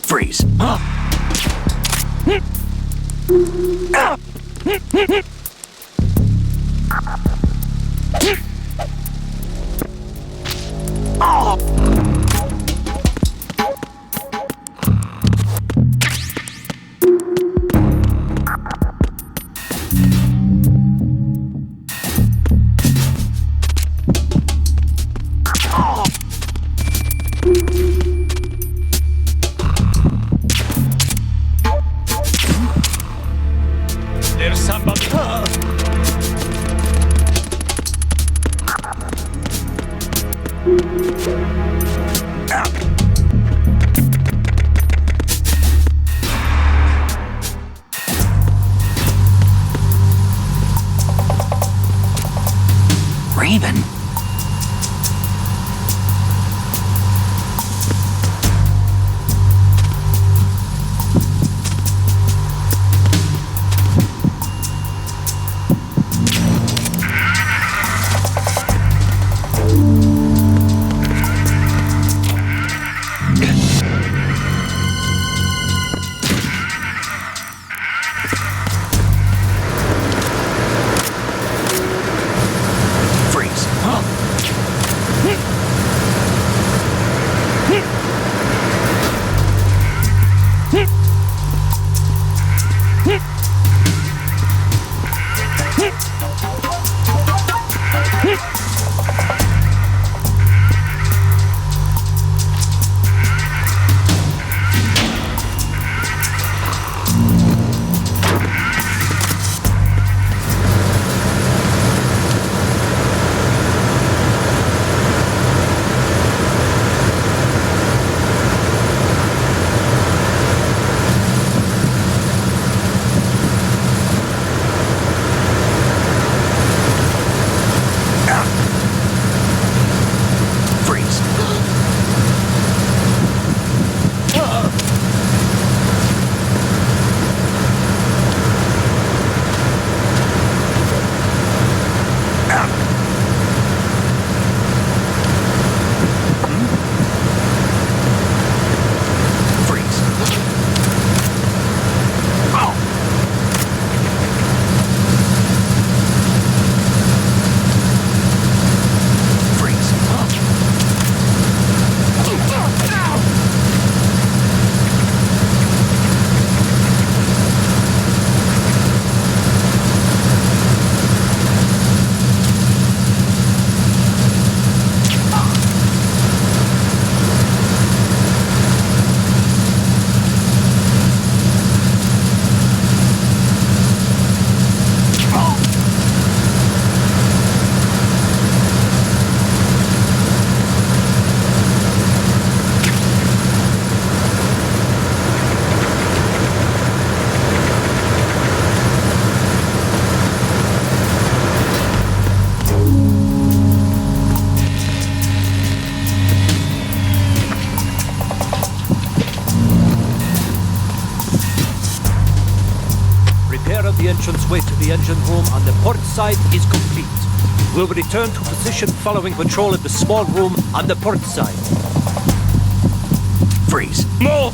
Freeze. There's somebody. Raven? The entranceway to the engine room on the port side is complete. We'll return to position following patrol of the small room on the port side. Freeze. Move!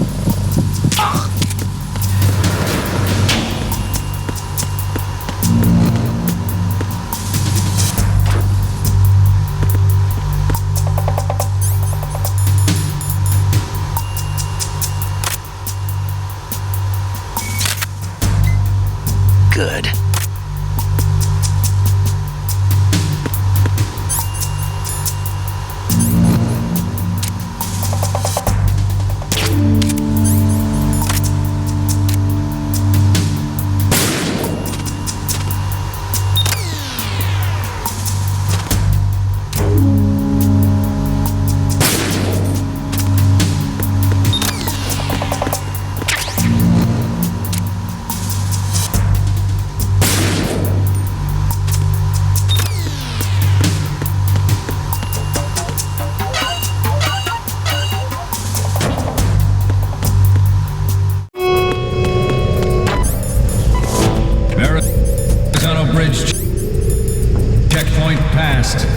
passed.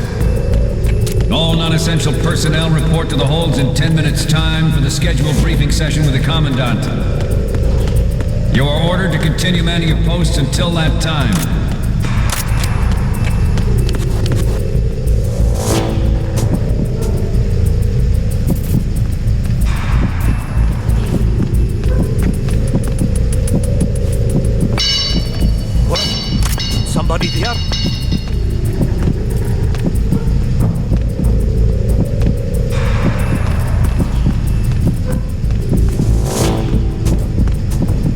All non-essential personnel report to the holds in 10 minutes' time for the scheduled briefing session with the Commandant. You are ordered to continue manning your posts until that time. Somebody there?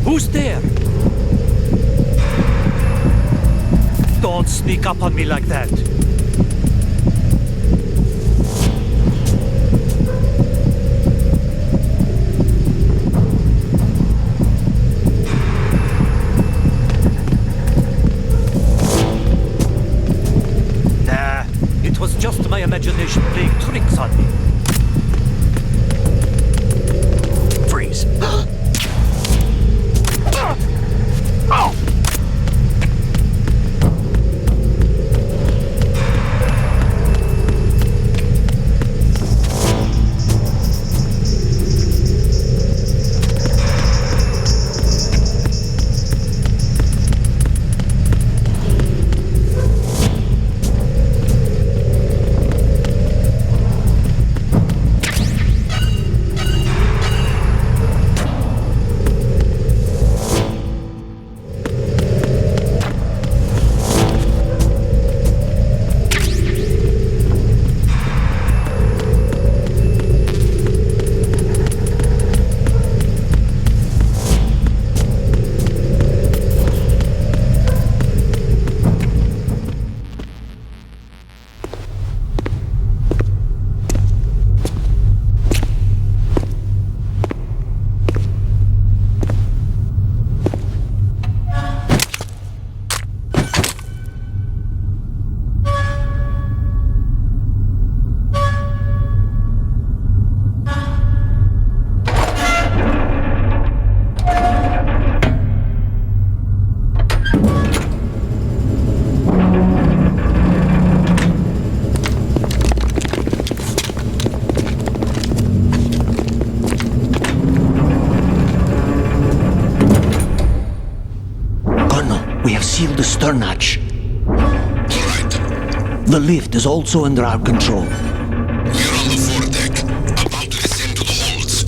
Who's there? Don't sneak up on me like that. It was just my imagination playing tricks on me. Freeze. Oh! Seal the stern hatch. All right. The lift is also under our control. We're on the foredeck, about to descend to the holds.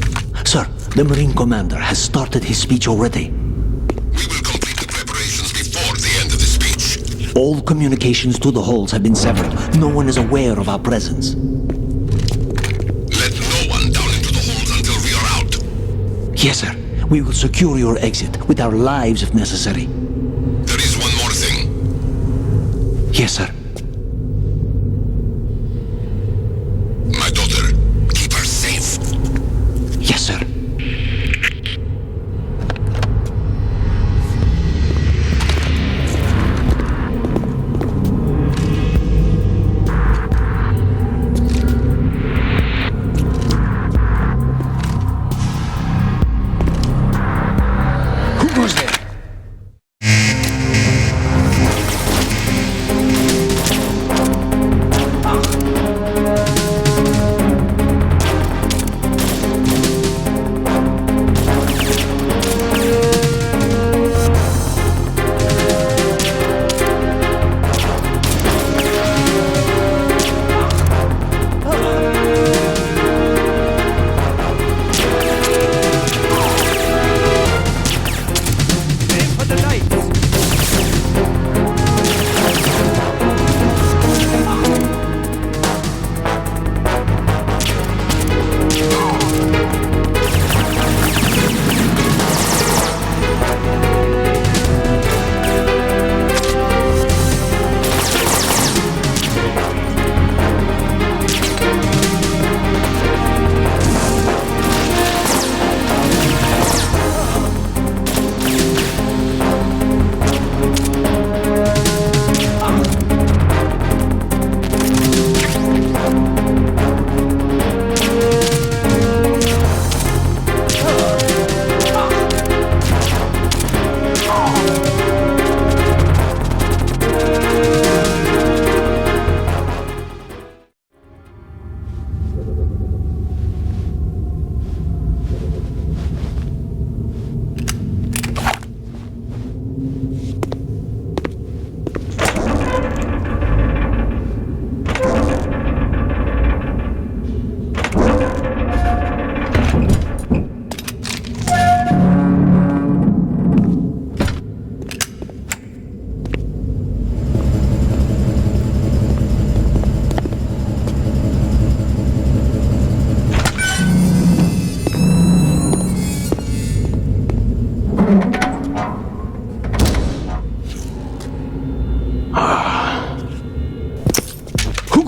Sir, the Marine Commander has started his speech already. We will complete the preparations before the end of the speech. All communications to the holds have been severed. No one is aware of our presence. Let no one down into the holds until we are out. Yes, sir. We will secure your exit with our lives if necessary. There is one more thing. Yes, sir. My daughter, keep her safe. Yes, sir. Who goes there?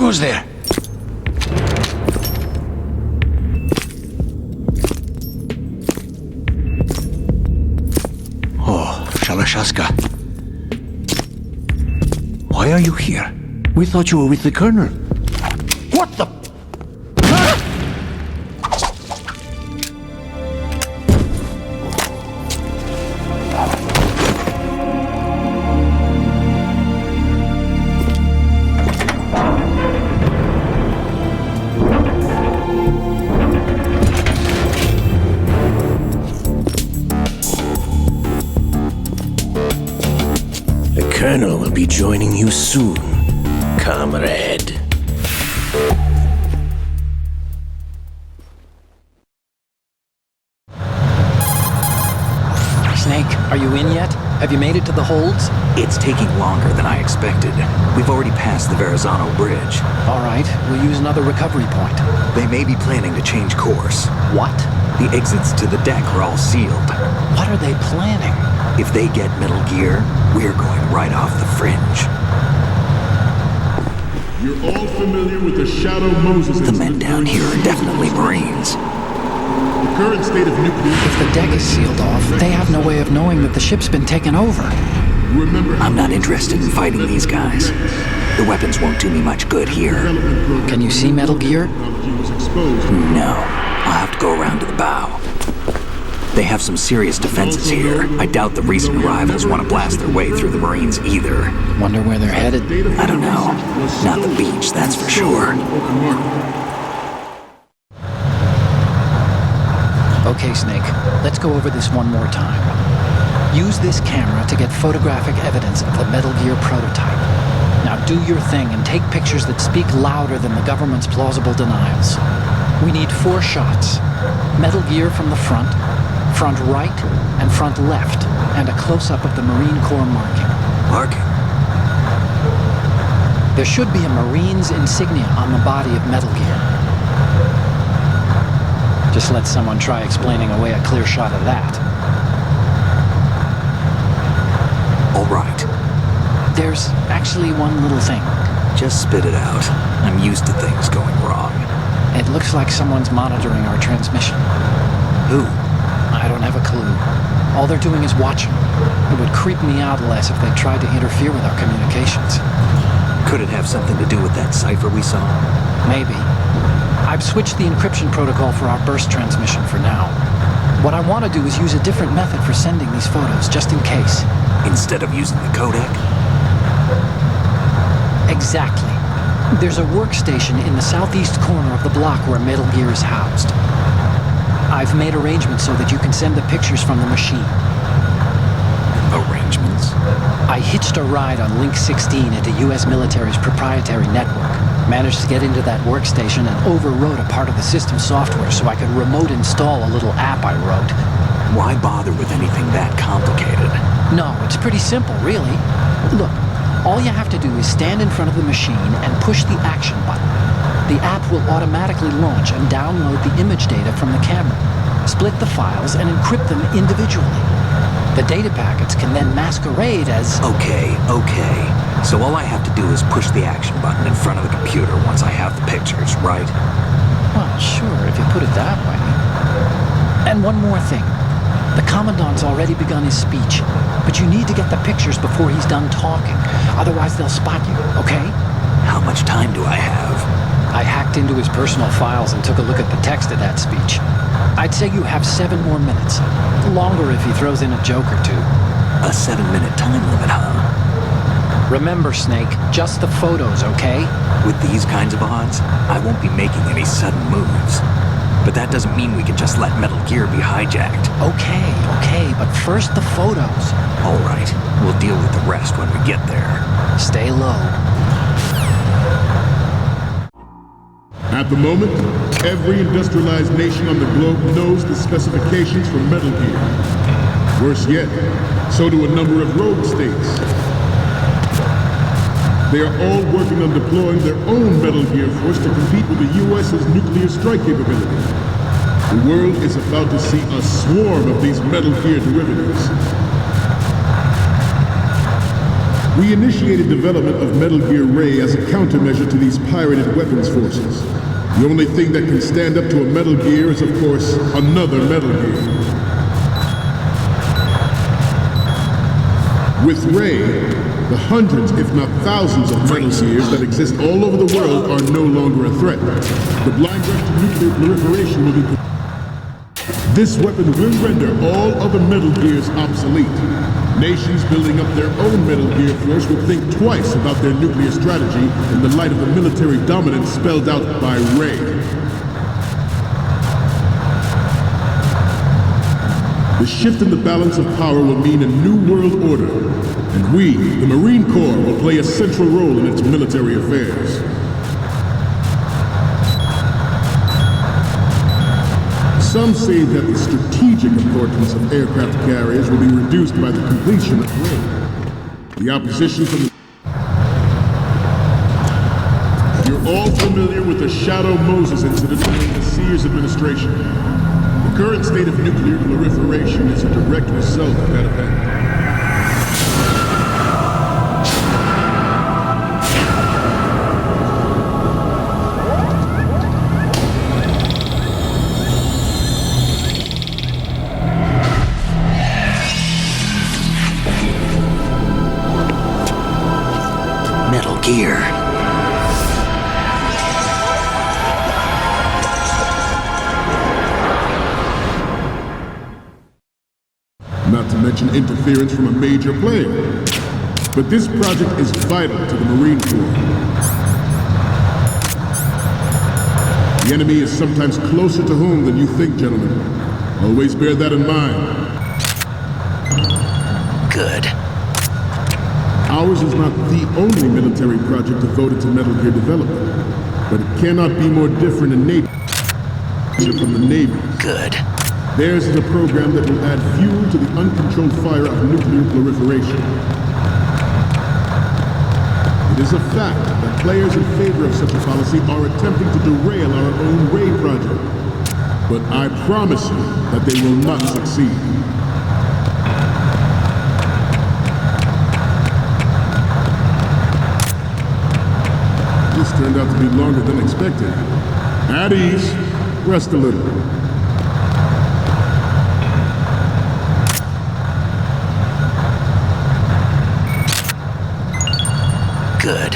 goes there? Oh, Shalashaska. Why are you here? We thought you were with the Colonel. What the? The Colonel will be joining you soon, comrade. Snake, are you in yet? Have you made it to the holds? It's taking longer than I expected. We've already passed the Verrazano Bridge. All right, we'll use another recovery point. They may be planning to change course. What? The exits to the deck are all sealed. What are they planning? If they get Metal Gear, we're going right off the fringe. You're all familiar with the Shadow Moses The men incident down here are definitely Marines. The current state of nuclear... If the deck is sealed off, they have no way of knowing that the ship's been taken over. Remember, I'm not interested in fighting these guys. The weapons won't do me much good here. Can you see Metal Gear? No. I'll have to go around to the bow. They have some serious defenses here. I doubt the recent arrivals want to blast their way through the Marines either. Wonder where they're headed? I don't know. Not the beach, that's for sure. Okay, Snake, let's go over this one more time. Use this camera to get photographic evidence of the Metal Gear prototype. Now do your thing and take pictures that speak louder than the government's plausible denials. We need 4 shots. Metal Gear from the front right, and front left, and a close-up of the Marine Corps marking. Marking? There should be a Marine's insignia on the body of Metal Gear. Just let someone try explaining away a clear shot of that. All right. There's actually one little thing. Just spit it out. I'm used to things going wrong. It looks like someone's monitoring our transmission. Who? I don't have a clue. All they're doing is watching. It would creep me out less if they tried to interfere with our communications. Could it have something to do with that cipher we saw? Maybe. I've switched the encryption protocol for our burst transmission for now. What I want to do is use a different method for sending these photos, just in case. Instead of using the codec? Exactly. There's a workstation in the southeast corner of the block where Metal Gear is housed. I've made arrangements so that you can send the pictures from the machine. Arrangements? I hitched a ride on Link 16 into U.S. military's proprietary network. Managed to get into that workstation and overwrote a part of the system software so I could remote install a little app I wrote. Why bother with anything that complicated? No, it's pretty simple, really. Look, all you have to do is stand in front of the machine and push the action button. The app will automatically launch and download the image data from the camera, split the files, and encrypt them individually. The data packets can then masquerade as... Okay. So all I have to do is push the action button in front of the computer once I have the pictures, right? Well, sure, if you put it that way. And one more thing. The Commandant's already begun his speech, but you need to get the pictures before he's done talking. Otherwise, they'll spot you, okay? How much time do I have? I hacked into his personal files and took a look at the text of that speech. I'd say you have 7 more minutes. Longer if he throws in a joke or two. A 7-minute time limit, huh? Remember, Snake, just the photos, okay? With these kinds of odds, I won't be making any sudden moves. But that doesn't mean we can just let Metal Gear be hijacked. Okay, but first the photos. All right, we'll deal with the rest when we get there. Stay low. At the moment, every industrialized nation on the globe knows the specifications for Metal Gear. Worse yet, so do a number of rogue states. They are all working on deploying their own Metal Gear force to compete with the U.S.'s nuclear strike capability. The world is about to see a swarm of these Metal Gear derivatives. We initiated development of Metal Gear Ray as a countermeasure to these pirated weapons forces. The only thing that can stand up to a Metal Gear is, of course, another Metal Gear. With Ray, the hundreds, if not thousands, of Metal Gears that exist all over the world are no longer a threat. The blind rush to nuclear proliferation will be... This weapon will render all other Metal Gears obsolete. Nations building up their own Metal Gear force will think twice about their nuclear strategy in the light of the military dominance spelled out by Ray. The shift in the balance of power will mean a new world order, and we, the Marine Corps, will play a central role in its military affairs. Some say that the strategic importance of aircraft carriers will be reduced by the completion of Ray. The opposition from the... You're all familiar with the Shadow Moses incident during the Sears administration. The current state of nuclear proliferation is a direct result of that event. Gear. Not to mention interference from a major player. But this project is vital to the Marine Corps. The enemy is sometimes closer to home than you think, gentlemen. Always bear that in mind. Good. Ours is not the only military project devoted to Metal Gear development, but it cannot be more different in nature from the Navy. Good. Theirs is a program that will add fuel to the uncontrolled fire of nuclear proliferation. It is a fact that players in favor of such a policy are attempting to derail our own Ray project, but I promise you that they will not succeed. This turned out to be longer than expected. At ease. Rest a little. Good.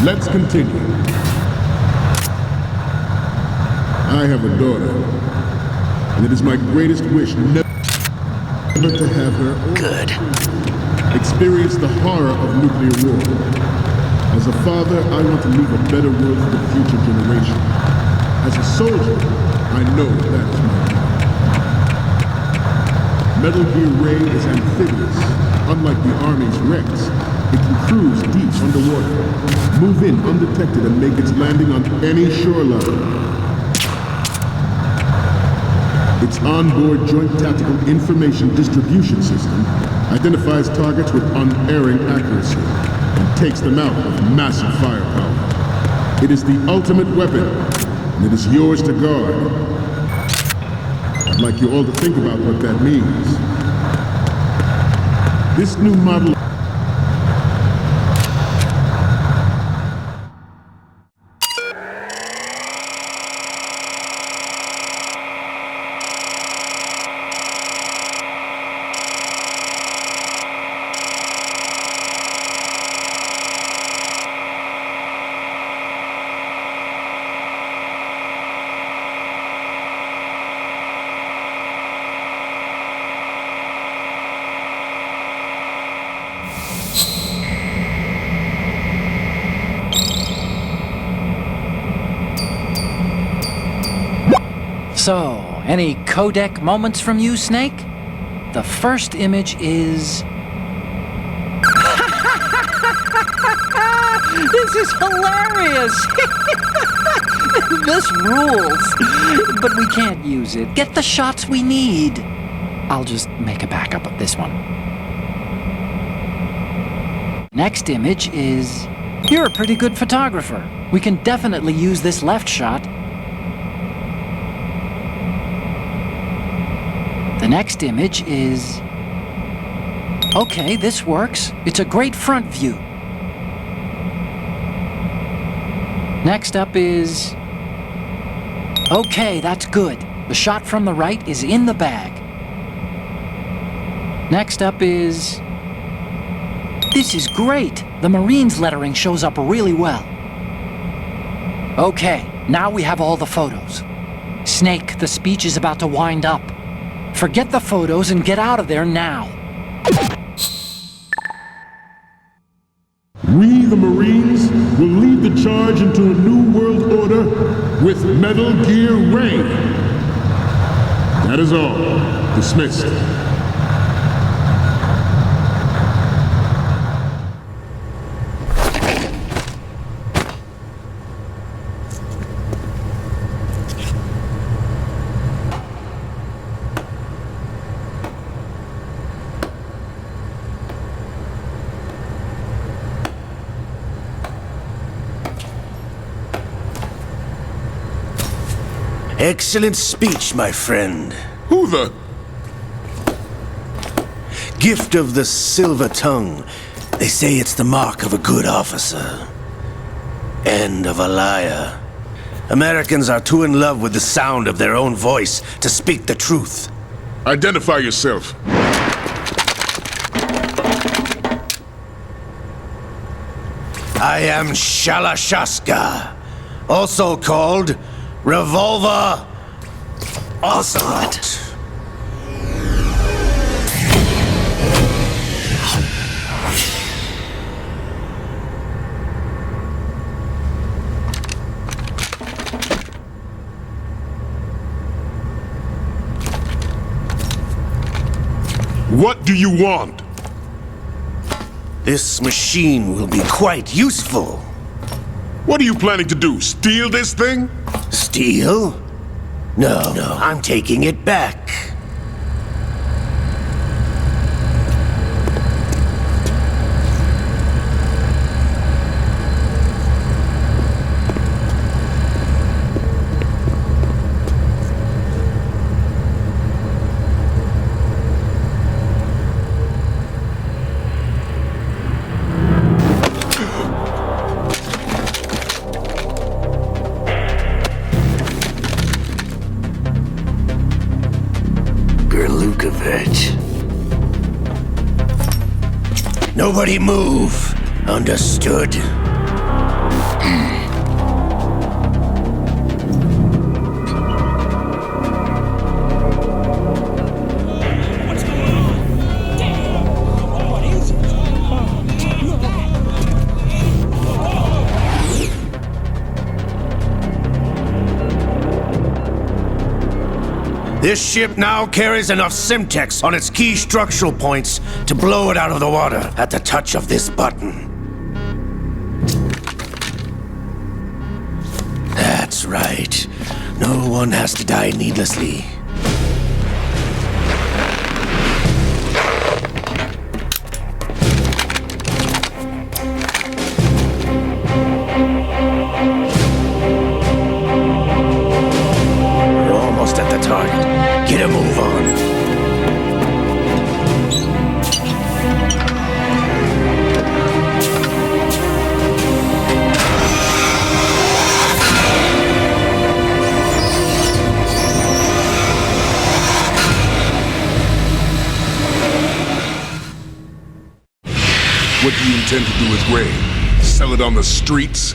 Let's continue. I have a daughter, and it is my greatest wish never to have her Good. experience the horror of nuclear war. As a father, I want to leave a better world for the future generation. As a soldier, I know that is my duty. Metal Gear Ray is amphibious. Unlike the Army's Rex, it can cruise deep underwater, move in undetected and make its landing on any shoreline. Its onboard Joint Tactical Information Distribution System identifies targets with unerring accuracy and takes them out with massive firepower. It is the ultimate weapon, and it is yours to guard. I'd like you all to think about what that means. This new model... So, any codec moments from you, Snake? The first image is... This is hilarious! This rules! But we can't use it. Get the shots we need. I'll just make a backup of this one. Next image is... You're a pretty good photographer. We can definitely use this left shot. next image is... Okay, this works. It's a great front view. Next up is... Okay, that's good. The shot from the right is in the bag. Next up is... This is great! The Marines lettering shows up really well. Okay, now we have all the photos. Snake, the speech is about to wind up. Forget the photos and get out of there now. We, the Marines, will lead the charge into a new world order with Metal Gear Ray. That is all. Dismissed. Excellent speech, my friend. Who the... Gift of the silver tongue. They say it's the mark of a good officer. And of a liar. Americans are too in love with the sound of their own voice to speak the truth. Identify yourself. I am Shalashaska, also called Revolver Ocelot. What do you want? This machine will be quite useful. What are you planning to do? Steal this thing? Steal? No, I'm taking it back. Gurlukovich. Nobody move. Understood? This ship now carries enough Simtex on its key structural points to blow it out of the water at the touch of this button. That's right. No one has to die needlessly. Get a move on. What do you intend to do with Ray? Sell it on the streets?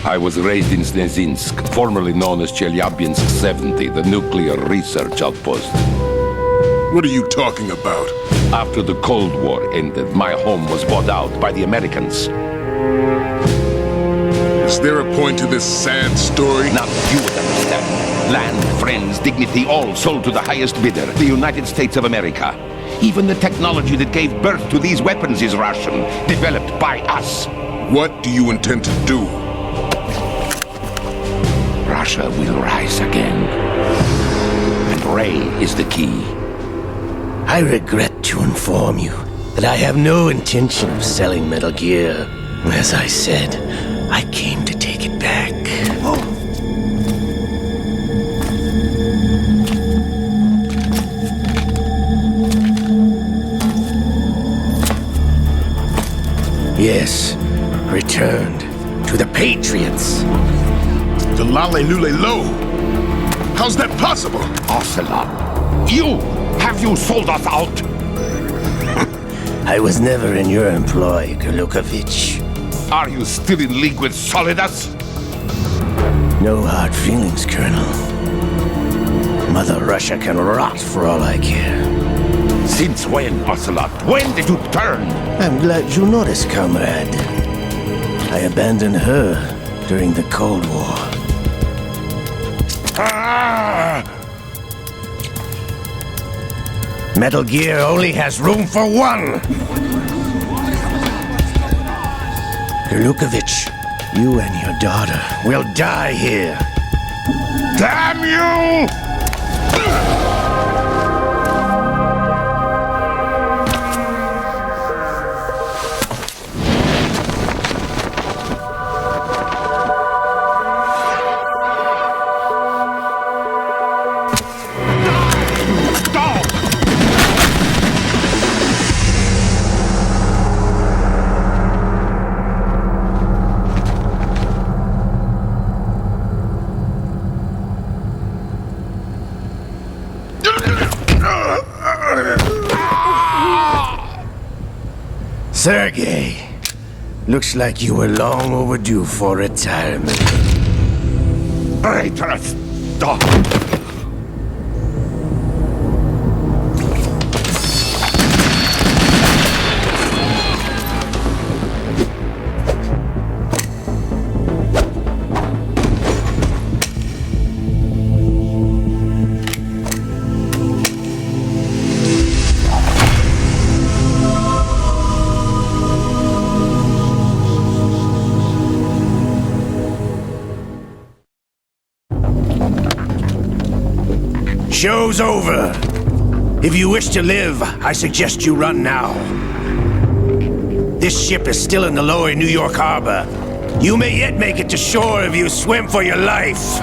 I was raised in Snezinsk, formerly known as Chelyabinsk 70, the nuclear research outpost. What are you talking about? After the Cold War ended, my home was bought out by the Americans. Is there a point to this sad story? Now you would understand. Land, friends, dignity, all sold to the highest bidder, the United States of America. Even the technology that gave birth to these weapons is Russian, developed by us. What do you intend to do? Russia will rise again. And Ray is the key. I regret to inform you that I have no intention of selling Metal Gear. As I said, I came to take it back. Yes, returned to the Patriots. The Lale Lule Lo. How's that possible? Ocelot, have you sold us out? I was never in your employ, Gurlukovich. Are you still in league with Solidus? No hard feelings, Colonel. Mother Russia can rot for all I care. Since when, Ocelot? When did you turn? I'm glad you noticed, comrade. I abandoned her during the Cold War. Ah! Metal Gear only has room for one! Gurlukovich, you and your daughter will die here. Damn you! Sergei, looks like you were long overdue for retirement. Traitorous dog! Show's over. If you wish to live, I suggest you run now. This ship is still in the lower New York harbor. You may yet make it to shore if you swim for your life.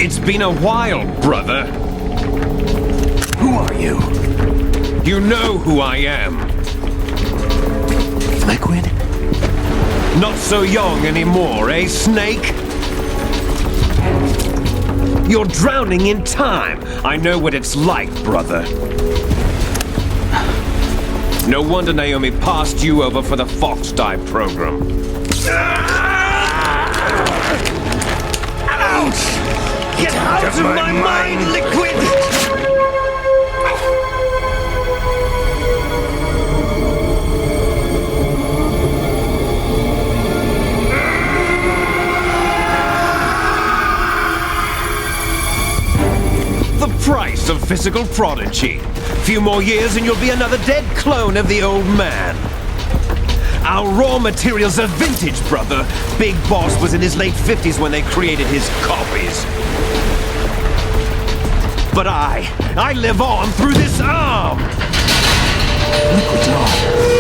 It's been a while, brother. Who are you? You know who I am. Liquid? Not so young anymore, eh, Snake? You're drowning in time. I know what it's like, brother. No wonder Naomi passed you over for the Fox Dive program. Ouch! Get out of my mind, Liquid! The price of physical prodigy. Few more years and you'll be another dead clone of the old man. Our raw materials are vintage, brother. Big Boss was in his late 50s when they created his copies. But I live on through this arm! Liquid's on.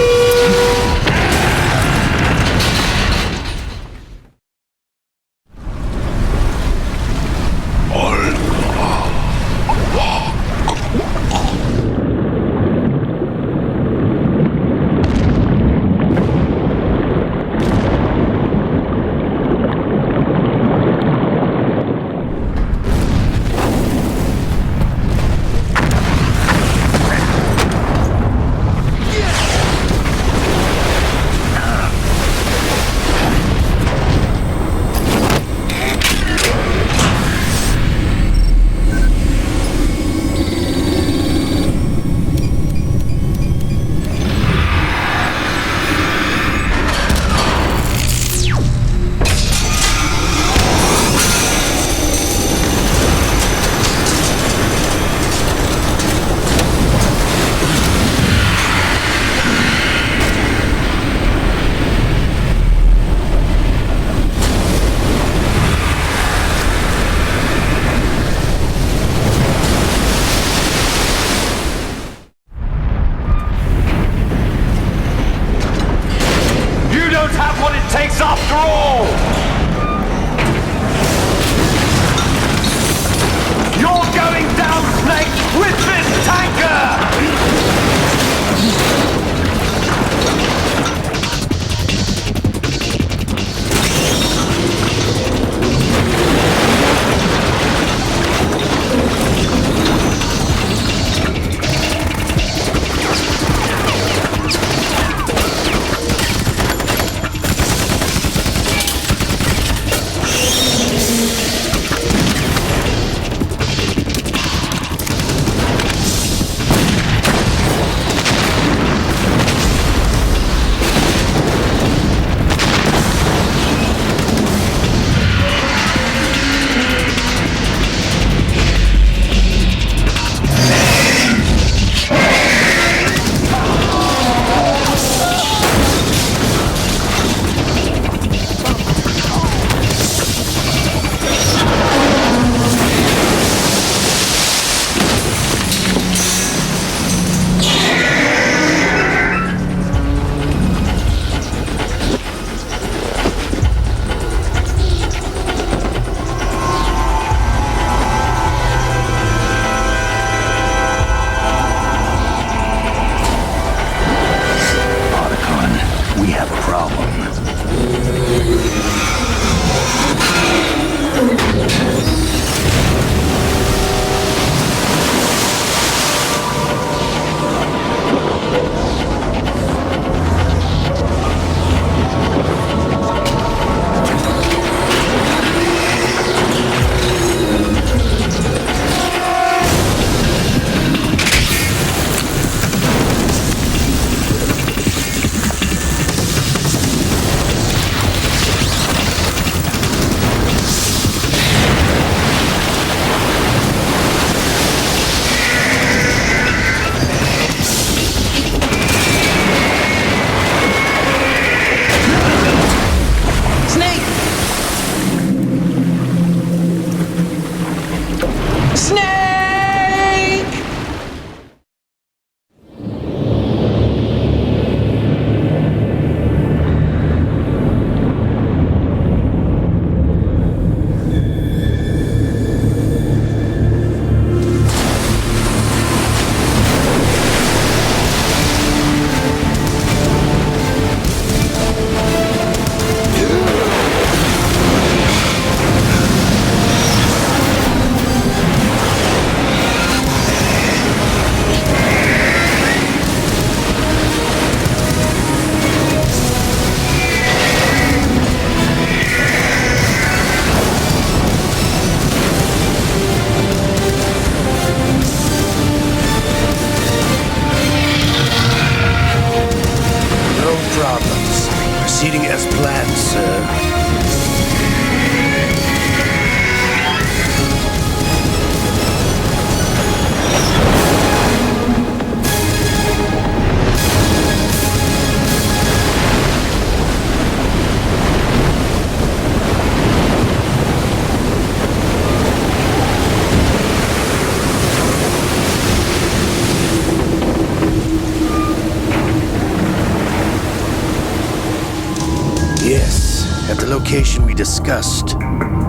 location we discussed.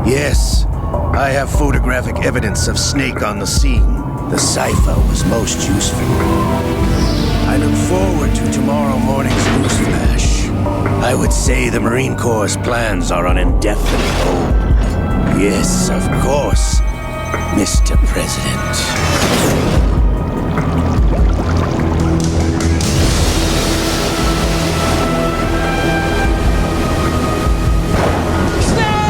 Yes, I have photographic evidence of Snake on the scene. The cipher was most useful. I look forward to tomorrow morning's newsflash. I would say the Marine Corps' plans are on indefinite hold. Yes, of course, Mr. President. Snake!